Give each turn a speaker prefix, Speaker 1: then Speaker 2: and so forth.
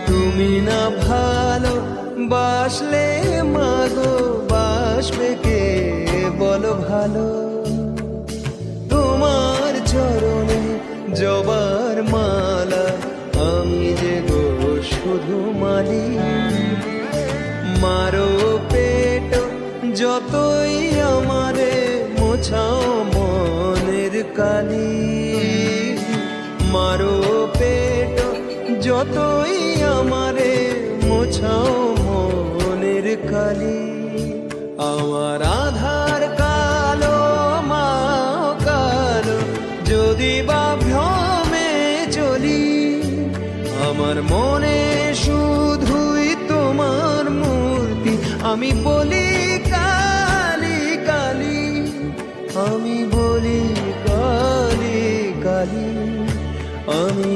Speaker 1: তুমি না ভালো বাসলে মাগো বাসবে কে বলো ভালো। তোমার চরণে জবার মালা আমি যে গো শুধু মালি। মারো পেট যতই আমারে মোছাও মনের কালি। মারো পেট যতই আমারে মোছাও মনের কালি। আমার আধার কালো মা কালো যদি বা ভ্রমে চলি। আমার মনে শুধুই তোমার মূর্তি আমি বলি কালি কালি। আমি বলি কালি কালি। আমি